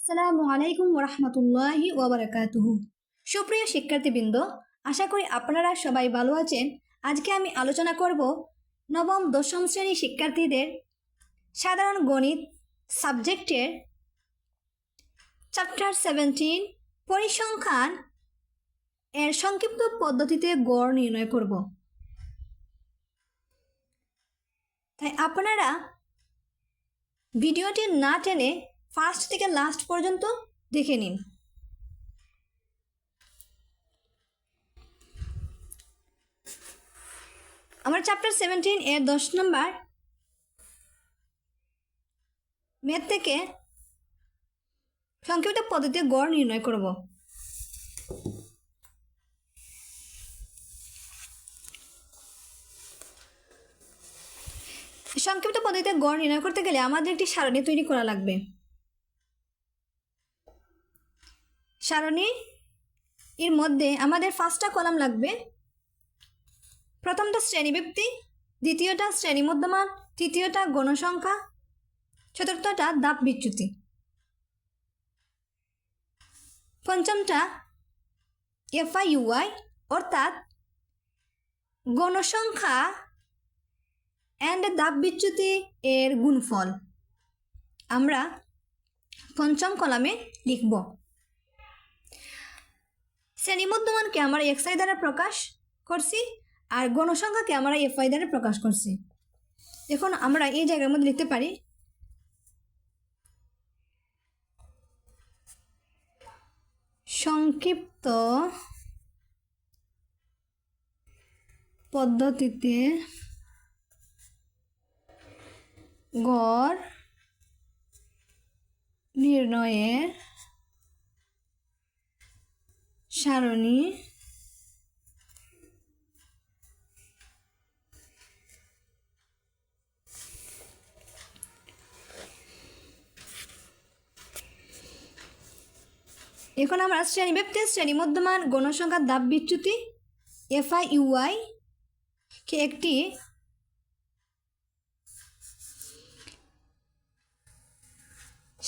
আসসালামু আলাইকুম ওরহমতুল্লাহি ওবরাকাতুহু। সুপ্রিয় শিক্ষার্থীবৃন্দ, আশা করি আপনারা সবাই ভালো আছেন। আজকে আমি আলোচনা করব নবম দশম শ্রেণী শিক্ষার্থীদের সাধারণ গণিত সাবজেক্টের চ্যাপ্টার 17 পরিসংখ্যান এর সংক্ষিপ্ত পদ্ধতিতে গড় নির্ণয় করব। তাই আপনারা ভিডিওটি না টেনে ফার্স্ট থেকে লাস্ট পর্যন্ত দেখে নিন। আমার চ্যাপ্টার 17 এর 10 নম্বর ম্যাথ থেকে সংক্ষিপ্ত পদ্ধতিতে গড় নির্ণয় করব। সংক্ষিপ্ত পদ্ধতিতে গড় নির্ণয় করতে গেলে আমাদের একটি সারণী তৈরি করা লাগবে। সারণী এর মধ্যে আমাদের 5টা কলাম লাগবে। প্রথমটা শ্রেণীব্যক্তি, দ্বিতীয়টা শ্রেণী মধ্যমান, তৃতীয়টা গণসংখ্যা, চতুর্থটা ধাপ বিচ্যুতি, পঞ্চমটা এফআই ইউআই অর্থাৎ গণসংখ্যা অ্যান্ড ধাপ বিচ্যুতি এর গুণফল আমরা পঞ্চম কলামে লিখব। শ্রেণী মধ্যমানকে আমরা এক্সআই দ্বারা প্রকাশ করছি আর গণসংখ্যাকে আমরা এফআই দ্বারা প্রকাশ করছি। এখন আমরা এই জায়গার মধ্যে লিখতে পারি সংক্ষিপ্ত পদ্ধতিতে গড় নির্ণয়ের সারণী এখন আমরা শ্রেণীব্যক্তি, শ্রেণী মধ্যমান, গণসংখ্যা, ধাপ বিচ্যুতি, এফআই ইউআই কে একটি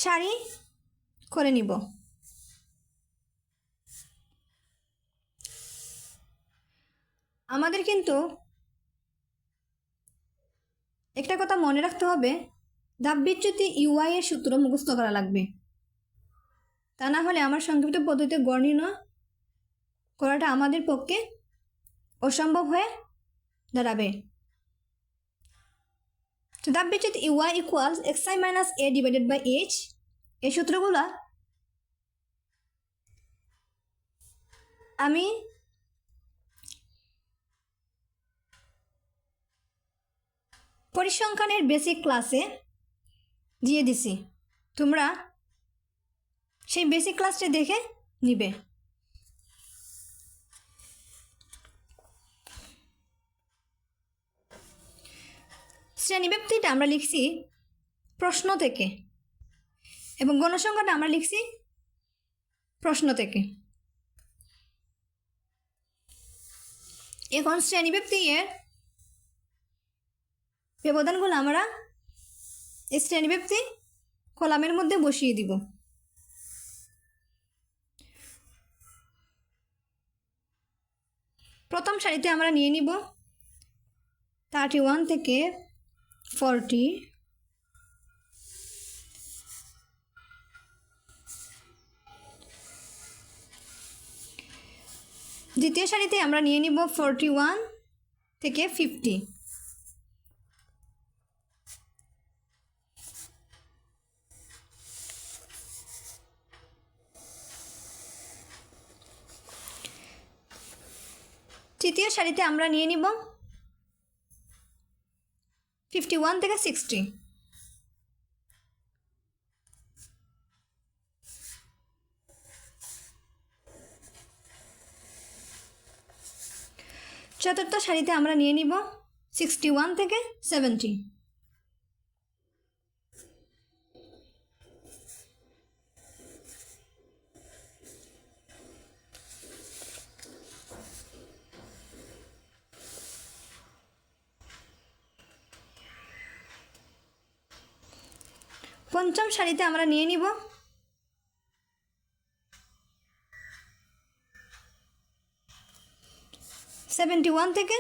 সারি করে নিব। আমাদের কিন্তু একটা কথা মনে রাখতে হবে, ধাপ বিচ্যুতি ইউআই এর সূত্র মুখস্থ করা লাগবে। তা না হলে আমার সংক্ষিপ্ত পদ্ধতিতে গড় নির্ণয় করাটা আমাদের পক্ষে অসম্ভব হয়ে দাঁড়াবে। তো ধাপ বিচ্যুতি UI equals XI minus A divided by H, এই সূত্রগুলা আমি পরিসংখ্যানের বেসিক ক্লাসে দিয়ে দিছি, তোমরা সেই বেসিক ক্লাসটি দেখে নিবে। শ্রেণীব্যক্তিটা আমরা লিখছি প্রশ্ন থেকে এবং গণসংখ্যাটা আমরা লিখছি প্রশ্ন থেকে। এখন শ্রেণীব্যক্তি এর ব্যবধানগুলো আমরা এই শ্রেণীব্যক্তি কলামের মধ্যে বসিয়ে দিব। প্রথম সারিতে আমরা নিয়ে নিব 31 থেকে 40, দ্বিতীয় সারিতে আমরা নিয়ে নিব 41 থেকে 50, তৃতীয় সারিতে আমরা নিয়ে নিব 51 থেকে 60, চতুর্থ সারিতে আমরা নিয়ে নিব 61 থেকে 70, পঞ্চম সারিতে আমরা নিয়ে নিব 71 থেকে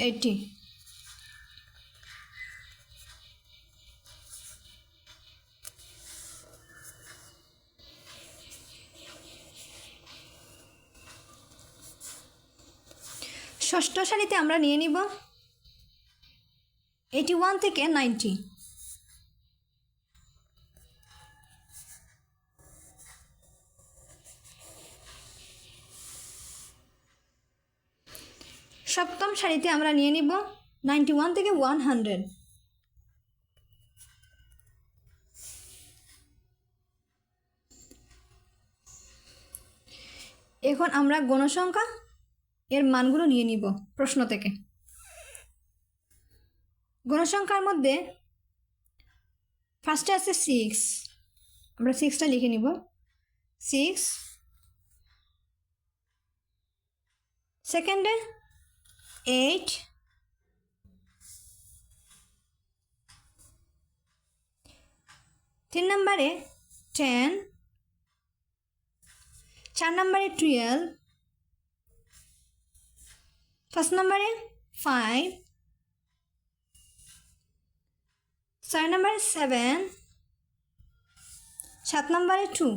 80। ষষ্ঠ সারিতে আমরা নিয়ে নিব 81 থেকে 90। সপ্তম সারিতে আমরা নিয়ে নিব 91 থেকে 100। এখন আমরা গণসংখ্যা এর মানগুলো নিয়ে নিব প্রশ্ন থেকে। গণসংখ্যার মধ্যে ফার্স্টে আছে 6, আমরা 6টা লিখে নিব। 6, সেকেন্ডে 8, তিন নম্বরে 10, 4 নম্বরে 12, 5 নম্বরে 5, 6 নম্বরে 7, 7 নম্বরে 2।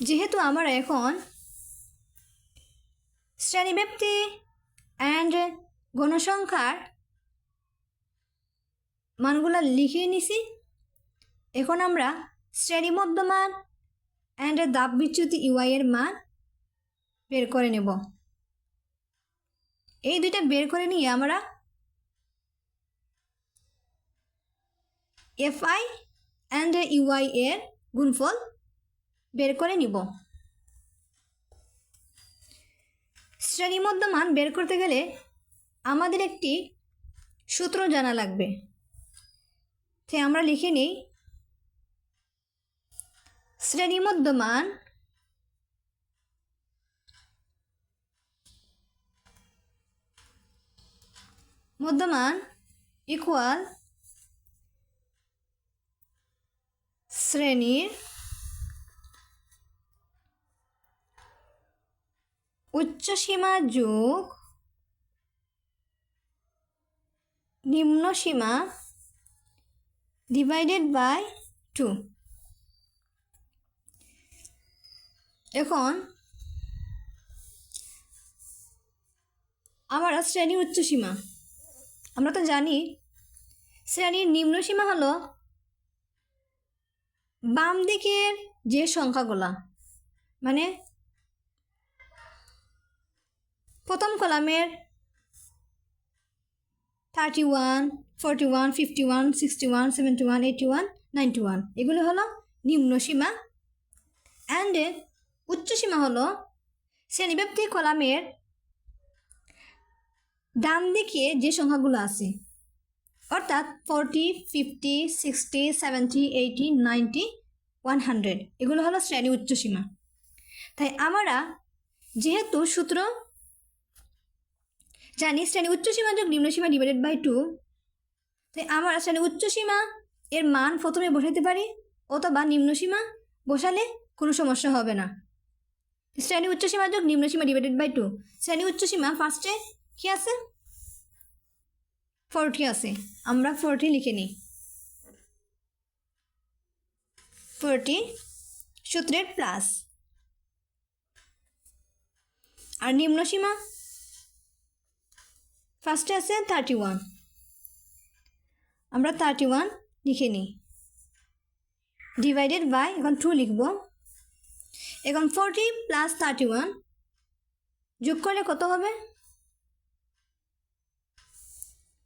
যেহেতু আমরা এখন শ্রেণীব্যাপ্তি অ্যান্ড গণসংখ্যার মানগুলো লিখিয়ে নিছি, এখন আমরা শ্রেণী মধ্যমান অ্যান্ড ধাপ বিচ্যুতি ইউআই এর মান বের করে নেব। এই দুইটা বের করে নিয়ে আমরা এফআই অ্যান্ড ইউআই এর গুণফল বের করে নিব। শ্রেণী মধ্যমান বের করতে গেলে আমাদের একটি সূত্র জানা লাগবে। তাই আমরা লিখে নিই শ্রেণী মধ্যমান ইকুয়াল শ্রেণীর উচ্চ সীমা যোগ নিম্ন সীমা ডিভাইডেড বাই 2। এখন আমরা শ্রেণীর উচ্চ সীমা, আমরা তো জানি শ্রেণীর নিম্ন সীমা হলো বাম দিকের যে সংখ্যাগুলা, মানে প্রথম কলামের 31, 41, 51, 61, 71, 81, 91 এগুলো হলো নিম্ন সীমা। অ্যান্ড উচ্চ সীমা হলো শ্রেণীব্যাপ্তি কলামের ডান দিকে যে সংখ্যাগুলো আছে, অর্থাৎ 40, 50, 60, 70, 80, 90, 100 এগুলো হলো শ্রেণী উচ্চ সীমা। তাই আমরা যেহেতু সূত্র জানি শ্রেণী উচ্চ সীমা যোগ নিম্ন সীমা ডিভাইডেড বাই 2, তাই আমরা শ্রেণী উচ্চ সীমা এর মান প্রথমে বসাতে পারি, অথবা নিম্ন সীমা বসালে কোনো সমস্যা হবে না। শ্রেণী উচ্চ সীমা যোগ নিম্ন সীমা ডিভাইডেড বাই 2, শ্রেণী উচ্চ সীমা ফার্স্টে কি আছে 40 আছে, আমরা 40 লিখে নিই। 40 সূত্রের প্লাস, আর নিম্ন সীমা ফার্স্টে আছে 31, আমরা 31 লিখে নিই ডিভাইডেড বাই, এখন 2 লিখব। এখন 40 প্লাস 31 যোগ করলে কত হবে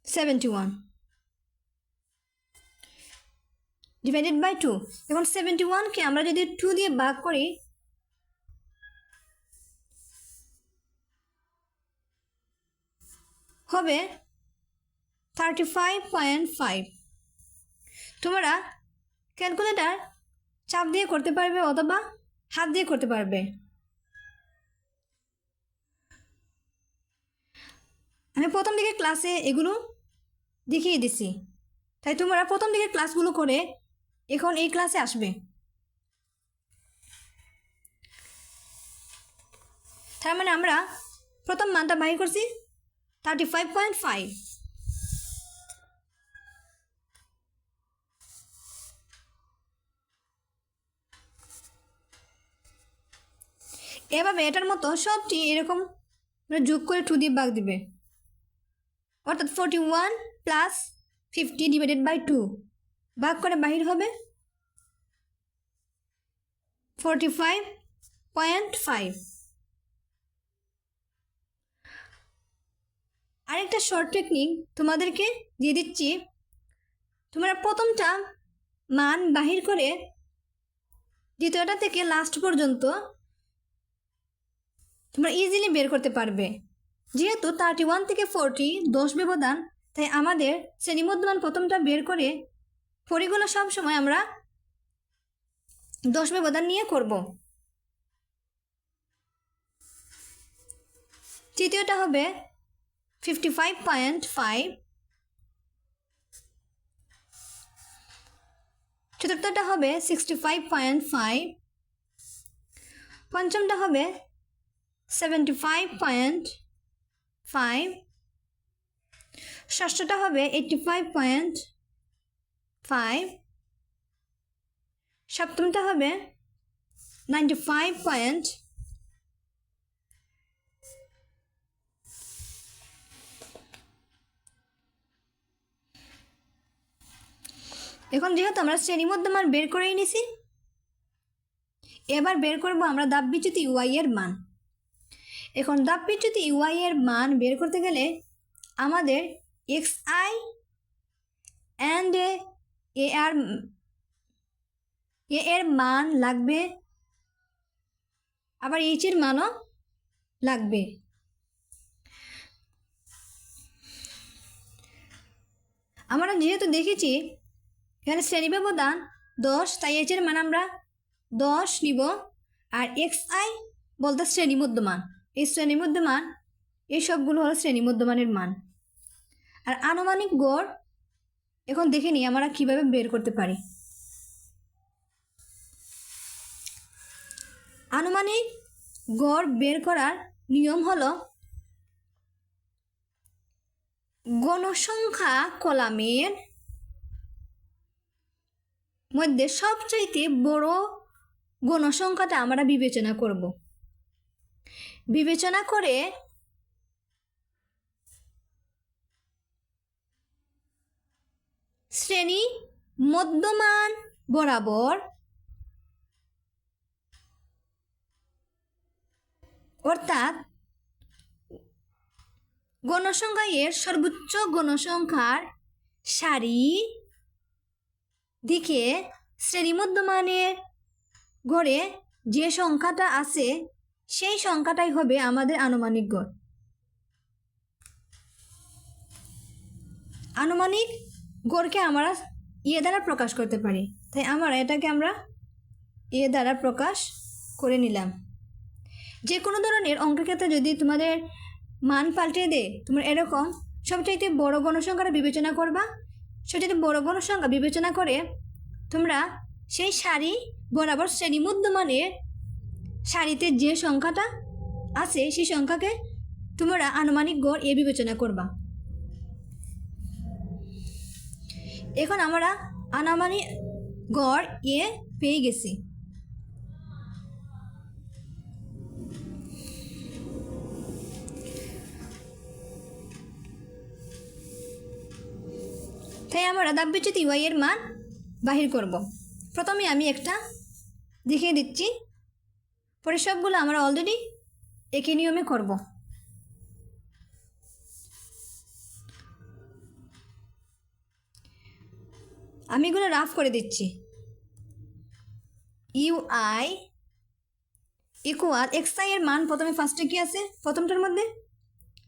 71 ডিভাইডেড বাই 2। এখন 71কে আমরা যদি 2 দিয়ে ভাগ করি হবে 35.5। তোমরা ক্যালকুলেটর চাপ দিয়ে করতে পারবে অথবা হাত দিয়ে করতে পারবে। আমি প্রথম দিকের ক্লাসে এগুলো দেখিয়ে দিছি, তাই তোমরা প্রথম দিকের ক্লাসগুলো করে এখন এই ক্লাসে আসবে। তার মানে আমরা প্রথম মানটা বাহির করছি 35.5। এভাবে এটার মতো সবটি এরকম যোগ করে 2 দিয়ে ভাগ দিবে, অর্থাৎ 41 প্লাস 50 ডিভাইডেড বাই 2 ভাগ করে বাহির হবে 45.5। আরেকটা শর্ট টেকনিক তোমাদেরকে দিয়ে দিচ্ছি, তোমরা প্রথমটা মান বাহির করে দ্বিতীয়টা থেকে লাস্ট পর্যন্ত তোমরা ইজিলি বের করতে পারবে। যেহেতু 31 থেকে 40 10 ব্যবধান, তাই আমাদের শ্রেণীমধ্যমান প্রথমটা বের করে পরিগুলো সবসময় আমরা 10 ব্যবধান নিয়ে করব। তৃতীয়টা হবে 55.5, চতুর্থটা হবে 65.5, পঞ্চমটা হবে 75.5, ষষ্ঠটা হবে 85.5, সপ্তমটা হবে 95. এখন যেহেতু আমরা শ্রেণীমধ্যমান বের করেই নিছি, এবার বের করব আমরা ধাপবিচ্যুত ইউআই এর মান। এখন ধাপবিচ্যুত ইউআই এর মান বের করতে গেলে আমাদের এক্স আই অ্যান্ড এ এর মান লাগবে, আবার এইচ এর মানও লাগবে। আমরা যেহেতু দেখেছি এখানে শ্রেণী ব্যবধান 10, তাই এইচ এর মান আমরা 10 নিব। আর এক্স আই বলতে শ্রেণীমধ্যমান, এই শ্রেণীমধ্যমান এই সবগুলো হলো শ্রেণীমধ্যমানের মান। আর আনুমানিক গড় এখন দেখে নিই আমরা কিভাবে বের করতে পারি। আনুমানিক গড় বের করার নিয়ম হলো গণসংখ্যা কলামের মধ্যে সবচাইতে বড় গণসংখ্যাটা আমরা বিবেচনা করব। বিবেচনা করে শ্রেণী মধ্যমান বরাবর অর্থাৎ গণসংখ্যা এর সর্বোচ্চ গণসংখ্যার সারি দিকে শ্রেণীমধ্যমানের গড়ে যে সংখ্যাটা আছে সেই সংখ্যাটাই হবে আমাদের আনুমানিক গড়। আনুমানিক গড়কে আমরা দ্বারা প্রকাশ করতে পারি, তাই এটাকে আমরা দ্বারা প্রকাশ করে নিলাম। যে কোনো ধরনের অঙ্কের ক্ষেত্রে যদি তোমাদের মান পাল্টে দে, তোমরা এরকম সবচাইতে বড় গণসংখ্যাটা বিবেচনা করবা। সবচাইতে বড় গণসংখ্যা বিবেচনা করে তোমরা সেই সারি বরাবর শ্রেণীমধ্যমানের সারিতে যে সংখ্যাটা আছে সেই সংখ্যাকে তোমরা আনুমানিক গড় বিবেচনা করবা। এখন আমরা আনুমানিক গড় পেয়ে গেছি। তাই আমরা ধাপবিচ্যুত ইউআই এর মান বাহির করব। প্রথমে আমি একটা দেখিয়ে দিচ্ছি, পরে সবগুলো আমরা অলরেডি একই নিয়মে করব। আমি এগুলো রাফ করে দিচ্ছি। ইউআই ইকুয়াল এক্স আই এর মান প্রথমে ফার্স্টে কি আছে, প্রথমটার মধ্যে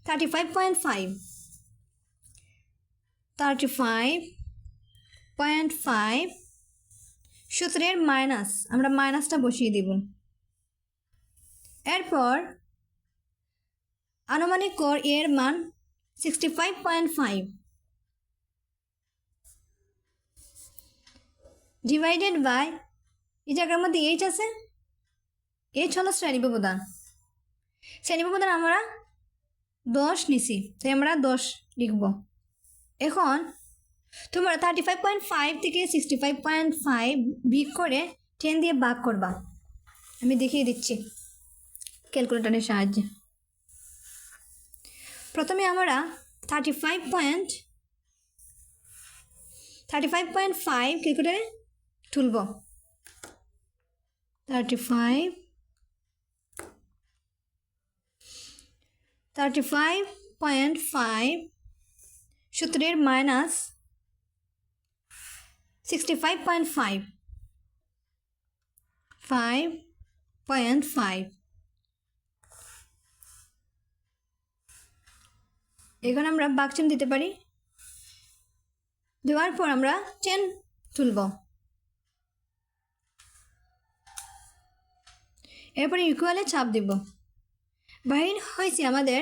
35.5, 35.5 সূত্রের মাইনাস, আমরা মাইনাসটা বসিয়ে দেব। এরপর আনুমানিক গড় এর মান 65.5 ডিভাইডেড বাই, এই জায়গার মধ্যে এইচ আছে, এইচ হলো শ্রেণী ব্যবধান, শ্রেণী ব্যবধান আমরা 10 নিছি, তাই আমরা 10 লিখব। এখন তোমরা 35.5 থেকে 65.5 বিয়োগ করে 10 দিয়ে ভাগ করবা। আমি দেখিয়ে দিচ্ছি ক্যালকুলেটরের সাহায্যে। প্রথমে আমরা 35.5 ক্যালকুলেটরে তুলব। 35.5 সূত্রের মাইনাস 65.5 5.5 এখানে আমরা ভাগচিহ্ন দিতে পারি। দেওয়ার পর আমরা 10 তুলব। এরপরে ইকুয়ালে চাপ দেব। বাহির হয়েছে আমাদের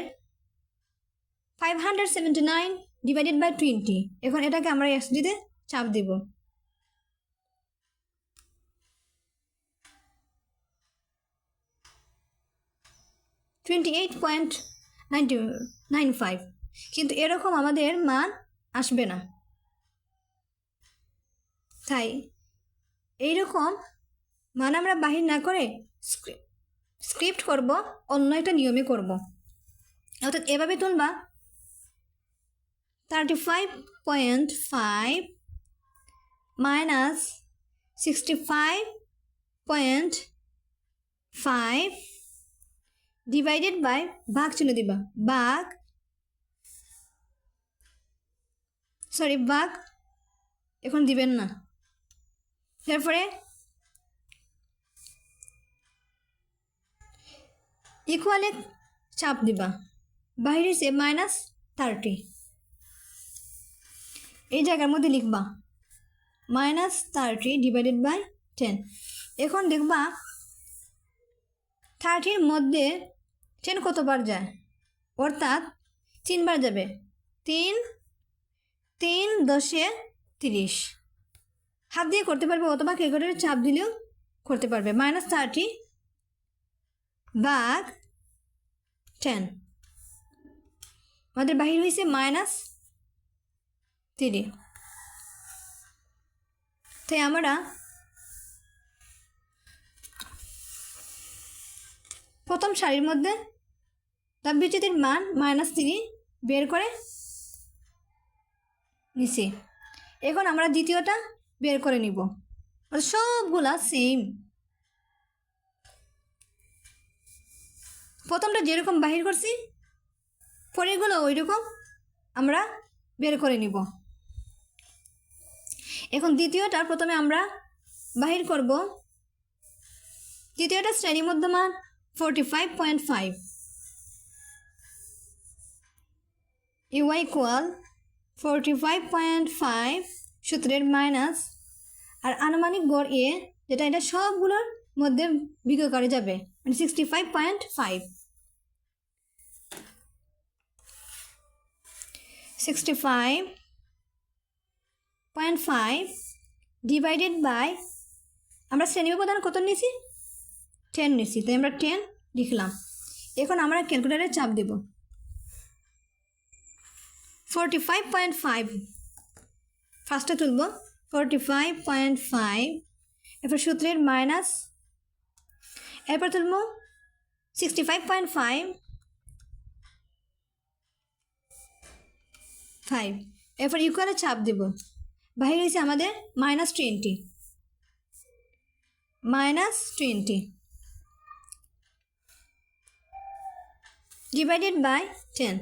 579 ডিভাইডেড বাই 20। এখন এটাকে আমরা এক্সডিতে চাপ দেব। $28.95, কিন্তু এরকম আমাদের মান আসবে না। তাই এইরকম মান আমরা বাহির না করে স্ক্রিপ্ট করব, অন্য একটা নিয়মে করব। অর্থাৎ এভাবে তুলবা 35.5 মাইনাস 65.5 ডিভাইডেড বাই ভাগ চিহ্ন দিবা। ভাগ এখন দিবেন না। তারপরে ইকুয়ালে চাপ দিবা। বাইরে সে -30, এই জায়গার মধ্যে লিখবা -30 ডিভাইডেড বাই 10। এখন দেখবা 30 মধ্যে 10 কতবার যায়, অর্থাৎ 3 বার যাবে। 3 10 30 হাত দিয়ে করতে পারবে, অথবা ক্যালকুলেটরে চাপ দিলেও করতে পারবে। -30 ভাগ 10 আমাদের বাহির হয়েছে -3। তাই আমরা প্রথম সারির মধ্যে তাপবিচ্যুতির মান -3 বের করে নিছি। এখন আমরা দ্বিতীয়টা বের করে নিব। সবগুলা সেম, প্রথমটা যেরকম বাহির করছি পরেরগুলো ওই রকম আমরা বের করে নিব। এখন দ্বিতীয়টা প্রথমে আমরা বাহির করব। দ্বিতীয়টা শ্রেণী মধ্যমান 45.5 ইউআই ইকুয়াল 45.5 সূত্রের মাইনাস আর আনুমানিক গড় এ, যেটা এটা সবগুলোর মধ্যে বিয়োগ করে যাবে, মানে 65.5 65.5 ডিভাইডেড বাই, আমরা শ্রেণী ব্যবধান কত নিয়েছি? 10 নিয়েছি, তাই আমরা 10 লিখলাম। এখন আমরা ক্যালকুলেটরে চাপ দেব। 45.5 ফার্স্টে তুলব। 45.5 এরপর সূত্রের মাইনাস, এরপর তুলব 65.5 এরপর ইকুয়ালে চাপ দেব। বাহির হয়েছে আমাদের -20 ডিভাইডেড বাই 10।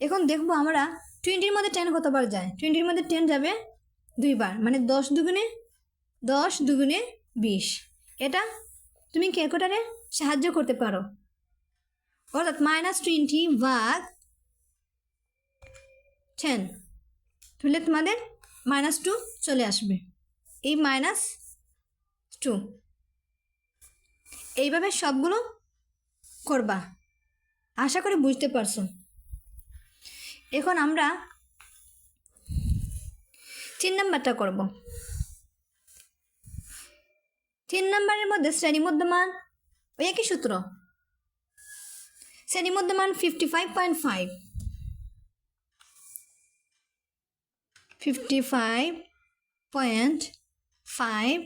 এখন দেখবো আমরা 20-র মধ্যে 10 কতবার যায়। 20-র মধ্যে 10 যাবে 2 বার, মানে 10 দুগুণে 20। এটা তুমি ক্যালকুলেটরে সাহায্য করতে পারো। অর্থাৎ -20 ভাগ 10 তুললে তোমাদের -2 চলে আসবে। এই -2 এইভাবে সবগুলো করবা। আশা করি বুঝতে পারছো। এখন আমরা 3 নাম্বারটা করব। 3 নাম্বারের মধ্যে শ্রেণী মধ্যমান ওই একই সূত্র, শ্রেণীর মধ্যমান 55.5, 55.5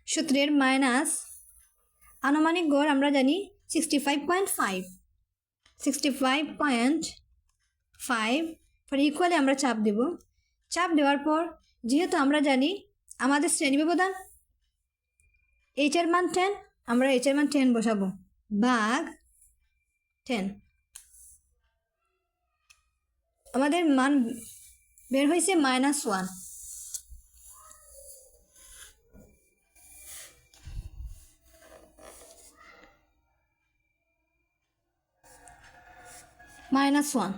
সূত্রের মাইনাস আনুমানিক গড় আমরা জানি 65.5, 65.5 পরে ইকুয়ালে আমরা চাপ দেব। চাপ দেওয়ার পর যেহেতু আমরা জানি আমাদের শ্রেণী ব্যবধান এইচের মান 10, আমরা এইচের মান 10 বসাবো ভাগ 10। আমাদের মান বের হয়েছে -1, -1।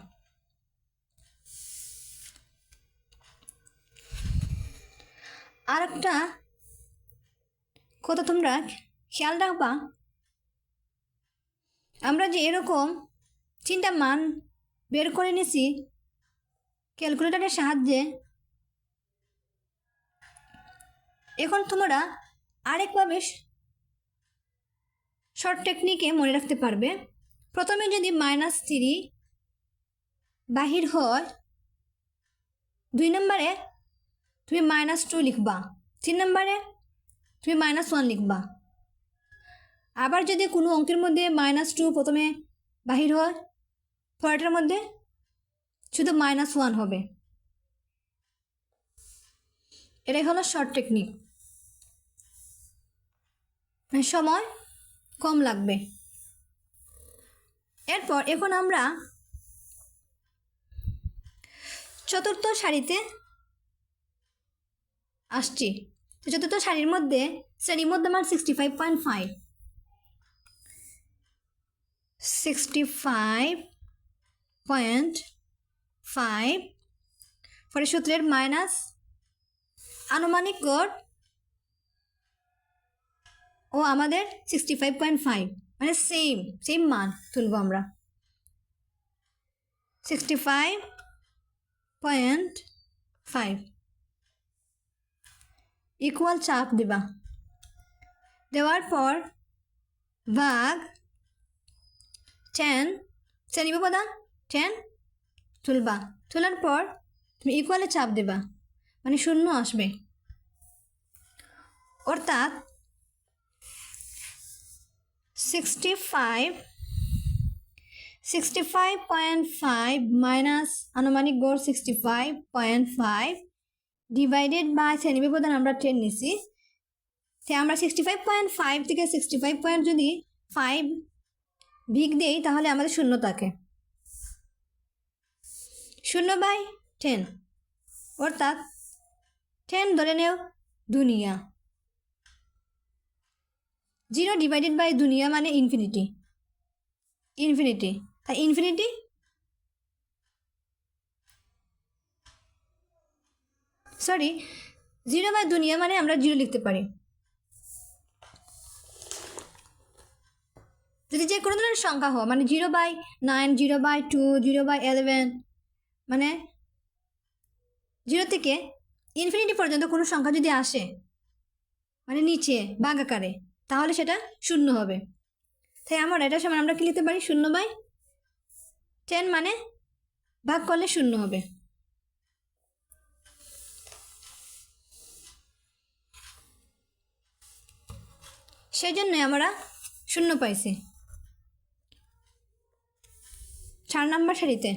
আর একটা কথা তোমরা খেয়াল রাখবা, আমরা যে এরকম 3টা মান বের করে নিছি ক্যালকুলেটরের সাহায্যে, এখন তোমরা আরেকভাবে শর্ট টেকনিকে মনে রাখতে পারবে। প্রথমে যদি -3 বাহির হয়, 2 নম্বরে তুমি -2 লিখবা, 3 নম্বরে তুমি -1 লিখবা। আবার যদি কোনো অঙ্কের মধ্যে -2 প্রথমে বাহির হয়, পরেরটার মধ্যে শুধু -1 হবে। এটাই হলো শর্ট টেকনিক, সময় কম লাগবে। এরপর এখন আমরা চতুর্থ সারিতে আসছি। চতুর্থ সারির মধ্যে শ্রেণীর মধ্যমান 65.5, 65.5 পরে সূত্রের মাইনাস আনুমানিক গড় ও আমাদের 65.5, মানে সেম মান তুলব আমরা। 65.5 ইকুয়াল চাপ দিবা, দেওয়ার পর ভাগ 10, শ্রেণী ব্যবধান 10 তুলবা, তোলার পর তুমি ইকুয়ালে চাপ দেবা, মানে 0 আসবে। অর্থাৎ 65.5 মাইনাস আনুমানিক গড় 65.5 ডিভাইডেড বাই শ্রেণী ব্যবধান আমরা 10 নিছি। তো আমরা 65.5 থেকে 65 যদি 5 বিগ দেই তাহলে আমাদের 0 থাকে, 0/10, অর্থাৎ 10 ধরে নেও দুনিয়া। 0 ডিভাইডেড বাই দুনিয়া মানে ইনফিনিটি, তাই ইনফিনিটি সরি 0/দুনিয়া মানে আমরা 0 লিখতে পারি। যদি যে কোনো ধরনের সংখ্যা হয়, মানে 0/9, 0/2, 0/11, মানে 0 থেকে ইনফিনিটি পর্যন্ত কোনো সংখ্যা যদি আসে, মানে নিচে ভাগ আকারে, তাহলে সেটা 0 হবে। তাই আমরা এটার সমান আমরা কি লিখতে পারি, 0/10 মানে ভাগ করলে 0 হবে। সেই জন্য আমরা 0 পাইছি 4 নম্বর সারিতে।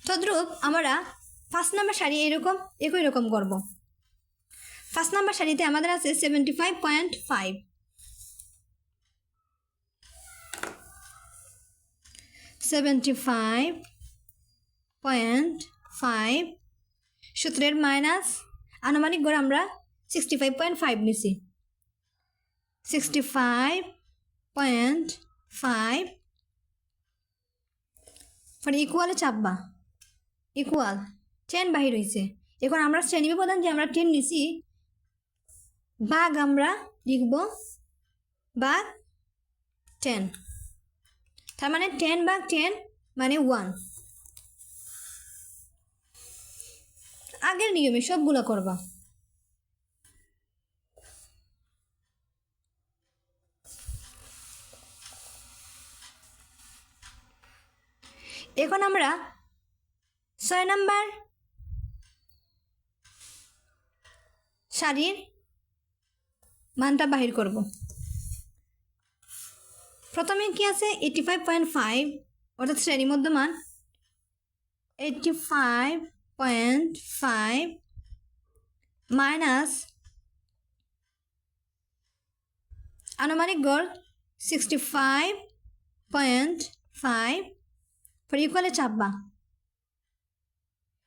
তদ্রূপ আমরা 5 নম্বর সারি একই রকম করব। 5 নম্বর সারিতে আমাদের আছে 75.5, 75.5 সূত্রের মাইনাস আনুমানিক গড় আমরা 65.5 নিছি। 65.5 পরে ইকুয়ালে চাপবা, ইকুয়াল 10 বাহির হয়েছে। এখন আমরা শ্রেণী ব্যবধান যে আমরা 10 নিছি, ভাগ আমরা লিখব ভাগ 10, তার মানে 10/10 মানে 1। আগের নিয়মে সবগুলো করবা। এখন আমরা 6 নাম্বার সারির মানটা বাহির করব। প্রথমে কি আছে 85.5 অর্থাৎ শ্রেণী মধ্যমান 85.5 মাইনাস আনুমানিক গড় 65.5 পর ইকুয়ালে চাপবা।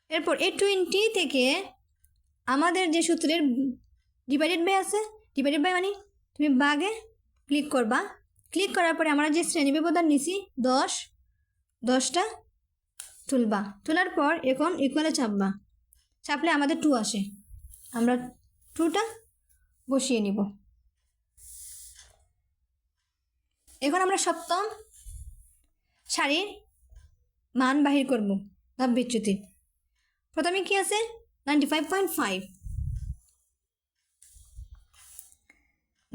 এরপর এই 20 থেকে আমাদের যে সূত্রের ডিভাইডেড বাই আছে, ডিভাইডেড বাই মানে তুমি বাগে ক্লিক করবা। ক্লিক করার পরে আমরা যে শ্রেণী ব্যবধান নিছি 10টা তুলবা। তোলার পর এখন ইকুয়ালে চাপবা। চাপলে আমাদের 2 আসে, আমরা 2টা বসিয়ে নিব। এখন আমরা সপ্তম সারির মান বাহির করব ধাপ বিচ্যুতি। প্রথমে কি আছে 95.5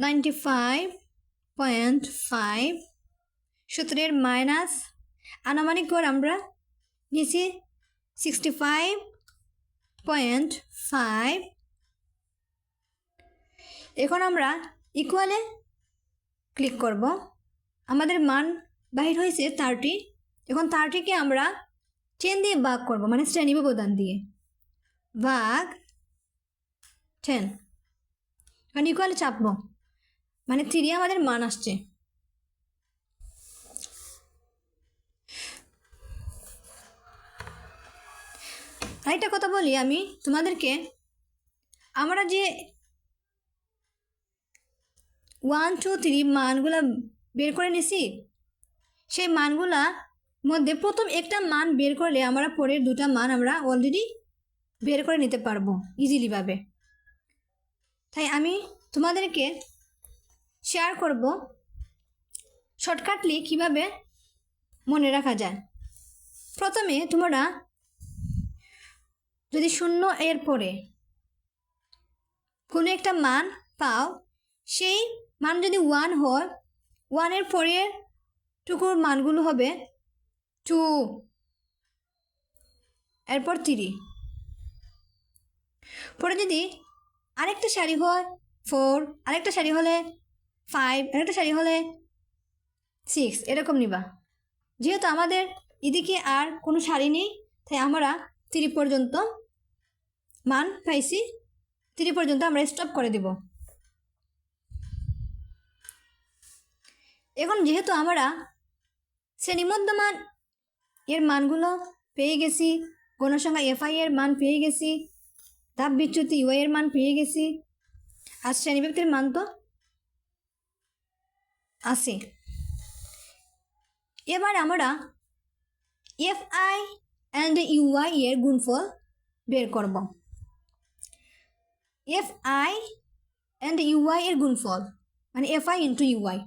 95.5 সূত্রের মাইনাস আনুমানিক গড় আমরা নিয়েছি 65.5। এখন আমরা ইকুয়ালে ক্লিক করব। আমাদের মান বাহির হয়েছে 30। এখন 30কে আমরা 10 দিয়ে ভাগ করব, মানে শ্রেণী ব্যবধান দিয়ে ভাগ 10। এখন ইকুয়ালে চাপবো, মানে 3 আমাদের মান আসছে। আরেকটা কথা বলি আমি তোমাদেরকে, আমরা যে 1 2 3 মানগুলা বের করে নিছি, সেই মানগুলা মধ্যে প্রথম একটা মান বের করলে আমরা পরের 2টা মান আমরা অলরেডি বের করে নিতে পারবো ইজিলিভাবে। তাই আমি তোমাদেরকে শেয়ার করব শর্টকাটলি কিভাবে মনে রাখা যায়। প্রথমে তোমরা যদি 0 এর পরে কোনো একটা মান পাও, সেই মান যদি 1 হয়, 1 এর পরের টুকুর মানগুলো হবে 2, এরপর 3। পরে যদি আরেকটা সারি হয় 4, আরেকটা সারি হলে 5, আরেকটা সারি হলে 6, এরকম নিবা। যেহেতু আমাদের এদিকে আর কোনো সারি নেই, তাই আমরা 3 পর্যন্ত মান পাইছি, 3 পর্যন্ত আমরা স্টপ করে দেব। এখন যেহেতু আমরা শ্রেণীমধ্যমান এর মানগুলো পেয়ে গেছি, গণসংখ্যা এফআই এর মান পেয়ে গেছি, ধাপ বিচ্যুতি ইউআই এর মান পেয়ে গেছি, আর শ্রেণীব্যক্তির মান তো আছে। এবার আমরা এফআই অ্যান্ড ইউআই এর গুণফল বের করব। এফআই অ্যান্ড ইউআই এর গুণফল মানে FI into UI.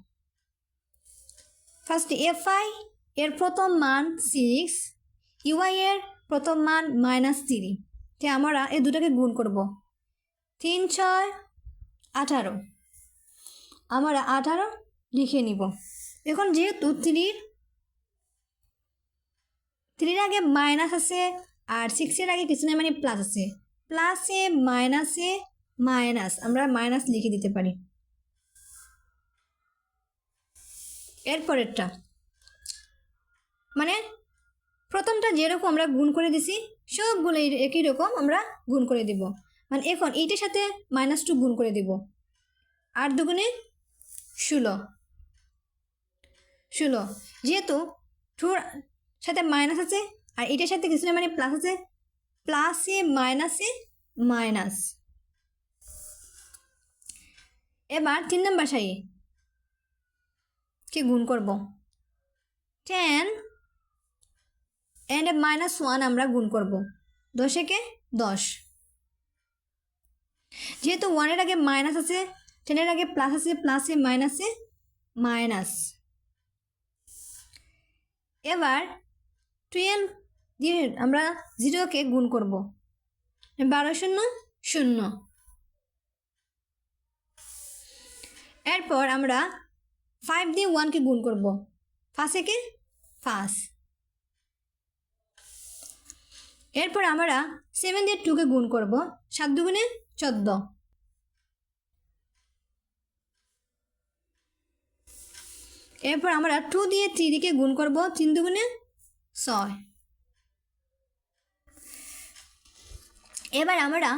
First FI এর প্রথম মান 6, ইউআই এর প্রথম মান -3। তে আমরা এই দুটাকে গুণ করব। 3 6 18, আমরা 18 লিখে নিব। এখন যেহেতু 3 আগে মাইনাস আছে আর 6 এর আগে কিছু না, মানে প্লাস আছে, প্লাসে মাইনাসে মাইনাস আমরা মাইনাস লিখে দিতে পারি। এরপরেরটা মানে প্রথমটা যেরকম আমরা গুণ করে দিছি সবগুলো একই রকম আমরা গুণ করে দিব। মানে এখন এইটার সাথে -2 গুণ করে দিব। 8 দুগুণে 16, যেহেতু 2 সাথে মাইনাস আছে আর এটার সাথে কিছু না, মানে প্লাস আছে, প্লাসে মাইনাসে মাইনাস। এবার 3 নম্বর সারি কে গুণ করব। 10 এন্ড -1 আমরা গুণ করব। 10 একে 10, যেহেতু 1 এর আগে মাইনাস আছে, 10 এর আগে প্লাস আছে, প্লাসে মাইনাসে মাইনাস। এবার 12 দিয়ে আমরা 0কে গুণ করব। 12 0 0। এরপর আমরা 5 দিয়ে 1কে গুণ করব। 5 একে 5, এরপর আমরা 7 দিয়ে 2কে গুণ করব, 7 দুগুণে 14। এরপর আমরা 2 দিয়ে 3 কে গুণ করব, 3 দুগুণে 6। এবার আমরা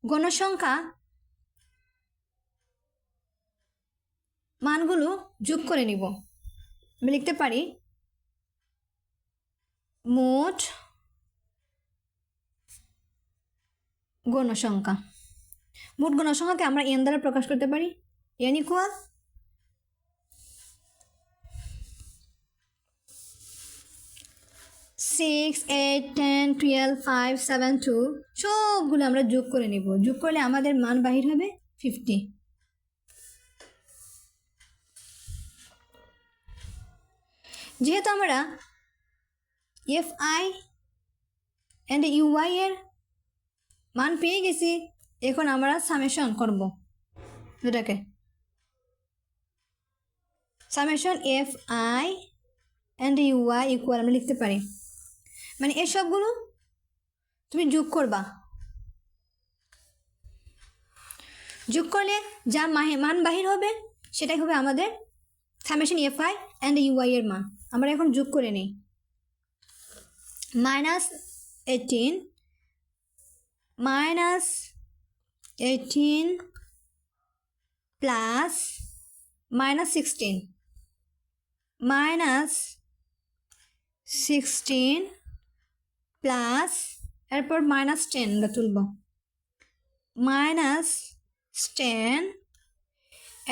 গণসংখ্যা মানগুলো যোগ করে নিব। আমি লিখতে পারি মোট গণসংখ্যা। মোট গণসংখ্যাকে আমরা n দ্বারা প্রকাশ করতে পারি। n ইকুয়াল সিক্স, 8, 10, 12, 5, 7, 2 সবগুলো আমরা যোগ করে নিব। যোগ করলে আমাদের মান বাহির হবে 50। যেহেতু আমরা fi and uy এর মান পেয়ে গেছি, এখন আমরা সামেশন করব। যেটাকে summation fi and uy equal আমরা লিখতে পারি, মানে এসবগুলো তুমি যোগ করবা। যোগ করলে যা মান বাহির হবে সেটাই হবে আমাদের সামেশন fi and uy এর মান। আমরা এখন যোগ করে নিই। -18 প্লাস -16 -16 প্লাস এরপর -10 আমরা তুলব, -10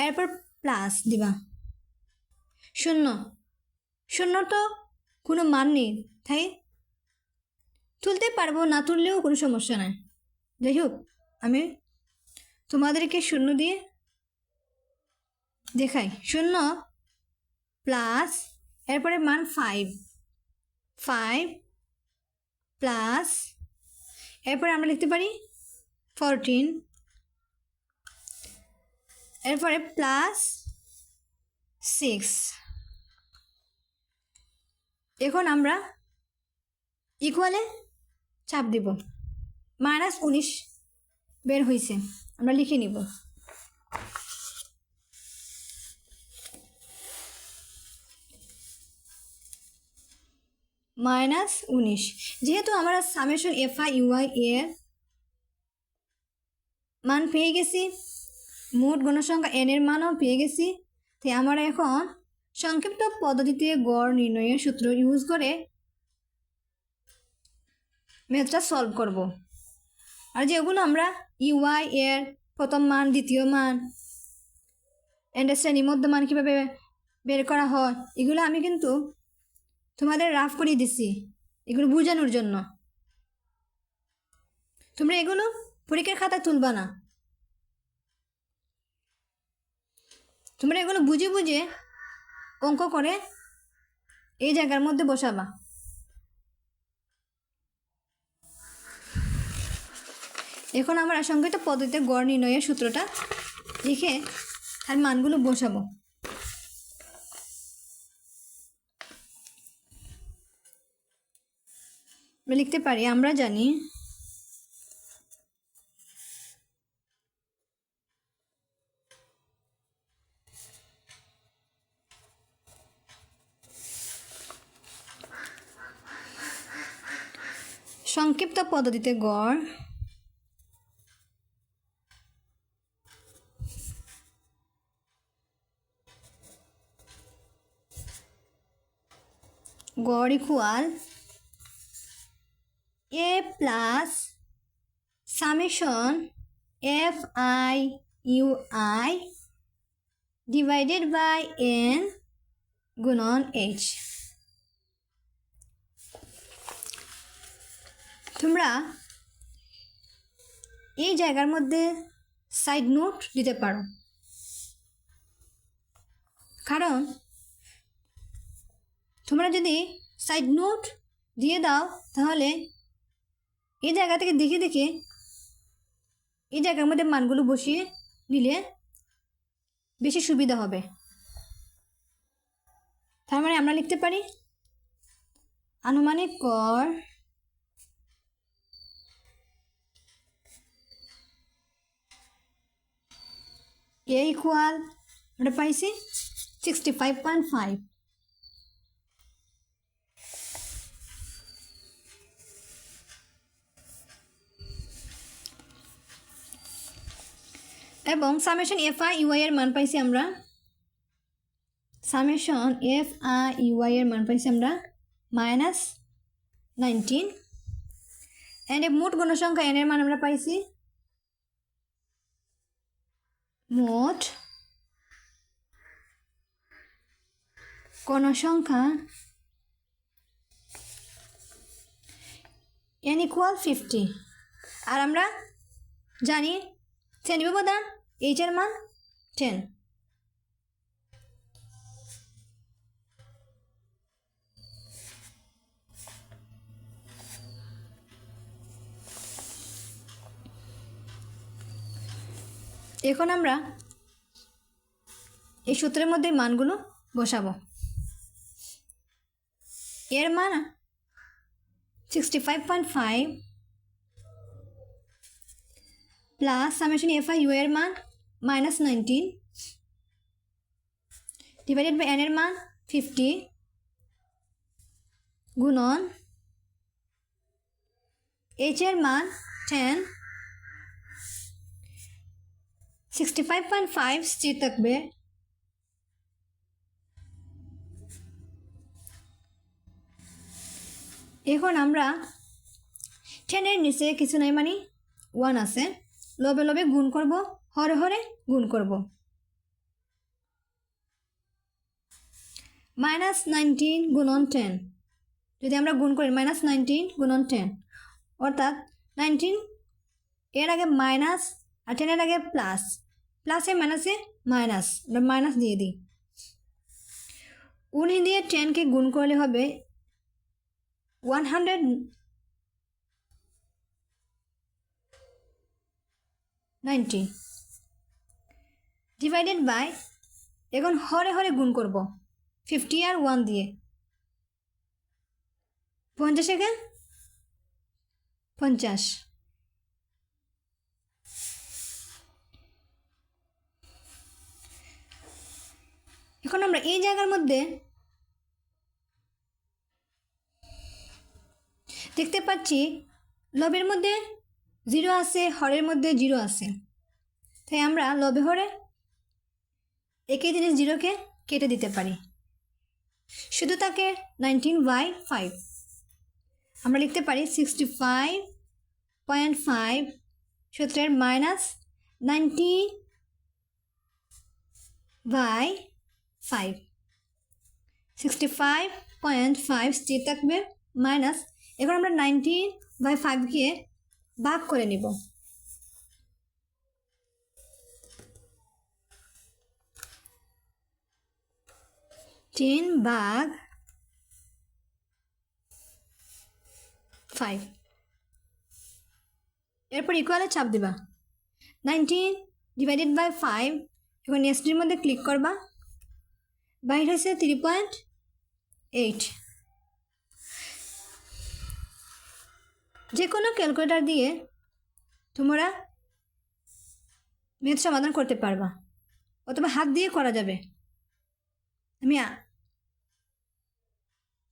এরপর প্লাস দিবা 0। 0 তো কোনো মান নেই, তাই তুলতে পারবো, না তুললেও কোনো সমস্যা নাই। যাই হোক, আমি তোমাদেরকে 0 দিয়ে দেখাই। 0 প্লাস এরপরে মান 5 প্লাস এরপরে আমরা লিখতে পারি 14, এরপরে প্লাস 6। এখন আমরা ইকুয়ালে চাপ দিব। -19 বের হয়েছে, আমরা লিখে নিব। -19, যেহেতু আমরা সামেশন fi uy এর মান পেয়ে গেছি, মোট গণসংখ্যা n এর মানও পেয়ে গেছি, তাই আমরা এখন সংক্ষিপ্ত পদ্ধতিতে গড় নির্ণয়ের সূত্র ইউজ করে ম্যাথটা সলভ করব। আর যেগুলো আমরা ইউআই এর প্রথম মান, দ্বিতীয় মান, এন্ড শ্রেণীর মধ্যে মান কীভাবে বের করা হয়, এগুলো আমি কিন্তু তোমাদের রাফ করে দিছি, এগুলো বোঝানোর জন্য। তোমরা এগুলো পরীক্ষার খাতায় তুলবা না, তোমরা এগুলো বুঝে বুঝে অঙ্ক করে এই জায়গার মধ্যে বসাবা। এখন আমরা সংক্ষিপ্ত পদ্ধতিতে গড় নির্ণয়ের সূত্রটা লিখে আর মানগুলো বসাবো। লিখতে পারি, আমরা জানি সংক্ষিপ্ত পদ্ধতিতে গড় equal a plus summation fi ui divided by n গুণন h। তোমরা এই জায়গার মধ্যে সাইড নোট দিতে পারো, কারণ তোমরা যদি সাইড নোট দিয়ে দাও তাহলে এই জায়গা থেকে দেখে দেখে এই জায়গার মধ্যে মানগুলো বসিয়ে নিলে বেশি সুবিধা হবে। তার মানে আমরা লিখতে পারি আনুমানিক গড় এ ইকুয়াল আমরা পাইছি 65.5। এবং সামেশন এফ আই ইউআই এর মান পাইছি আমরা, সামেশন এফ আই ইউআই এর মান পাইছি আমরা -19। এন্ড মোট গণসংখ্যা এন এর মান আমরা পাইছি মোট গণসংখ্যা n ইকুয়াল 50। আর আমরা জানি শ্রেণী ব্যবধান h এর মান 10। এখন আমরা এই সূত্রের মধ্যে মানগুলো বসাবো। এর মান 65.5 plus summation F I U এর মান -19 ডিভাইডেড বাই এন এর মান 50 গুণন এইচ এর মান 10। 65.5 স্থির থাকবে। এখন আমরা 10 এর নিচে কিছু নাই মানে 1 আছে, লবে লবে গুণ করব, হরে হরে গুণ করব। -19 গুণন 10 যদি আমরা গুণ করি -19 গুণন 10 অর্থাৎ 19 এর আগে মাইনাস আর 10 এর আগে প্লাস, প্লাসে মাইনাসে মাইনাস, আমরা মাইনাস দিয়ে দিই। 19 দিয়ে 10কে গুণ করলে হবে 190 ডিভাইডেড বাই, এখন হরে হরে গুণ করব 50 আর 1 দিয়ে, 50 একে 50। এখন আমরা এই জায়গার মধ্যে দেখতে পাচ্ছি লবের মধ্যে 0 আছে, হরের মধ্যে 0 আছে, তাই আমরা লবে হরে একই জিনিস 0কে কেটে দিতে পারি, শুধু তাকে 19/5 আমরা লিখতে পারি 65.5 সূত্রের -90/5 65.5 স্থির থাকবে মাইনাস, এখন আমরা 90/5কে ভাগ করে নিব। 10/5 এরপর ইকুয়ালে চাপ দিবা 19 ডিভাইডেড বাই 5। এখন এসটির মধ্যে ক্লিক করবা, বাইর হয়েছে 3.8। যে কোনো ক্যালকুলেটর দিয়ে তোমরা ম্যাথ সমাধান করতে পারবা, অথবা হাত দিয়ে করা যাবে। আমি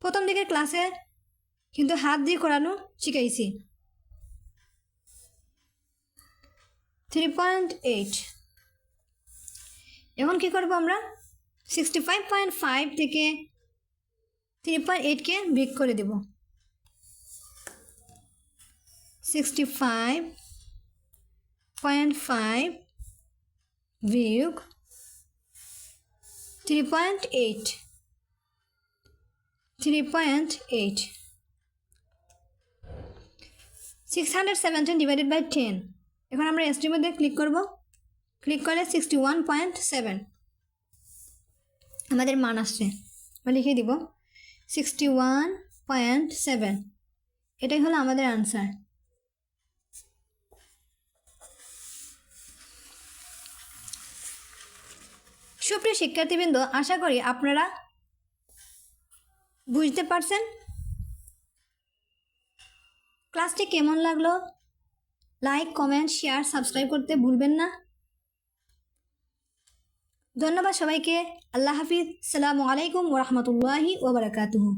প্রথম দিকের ক্লাসে কিন্তু হাত দিয়ে করানো শিখাইছি। 3.8 এখন কি করব আমরা 65.5 থেকে 3.8কে বিয়োগ করে দেব। 65.5 বিয়োগ 3.8 617 ডিভাইডেড বাই 10। এখন আমরা এসটির মধ্যে ক্লিক করব, ক্লিক করলে 61.7 আমাদের মান আসছে, আমরা লিখে দিব 61.7, এটাই হলো আমাদের আনসার। সুপ্রিয় শিক্ষার্থীবৃন্দ, আশা করি আপনারা বুঝতে পারছেন। ক্লাসটি কেমন লাগলো লাইক, কমেন্ট, শেয়ার, সাবস্ক্রাইব করতে ভুলবেন না। ধন্যবাদ সবাইকে। আল্লাহ হাফিজ। সালামু আলাইকুম ওরহমতুল্লাহি ওবরাকাতুহু।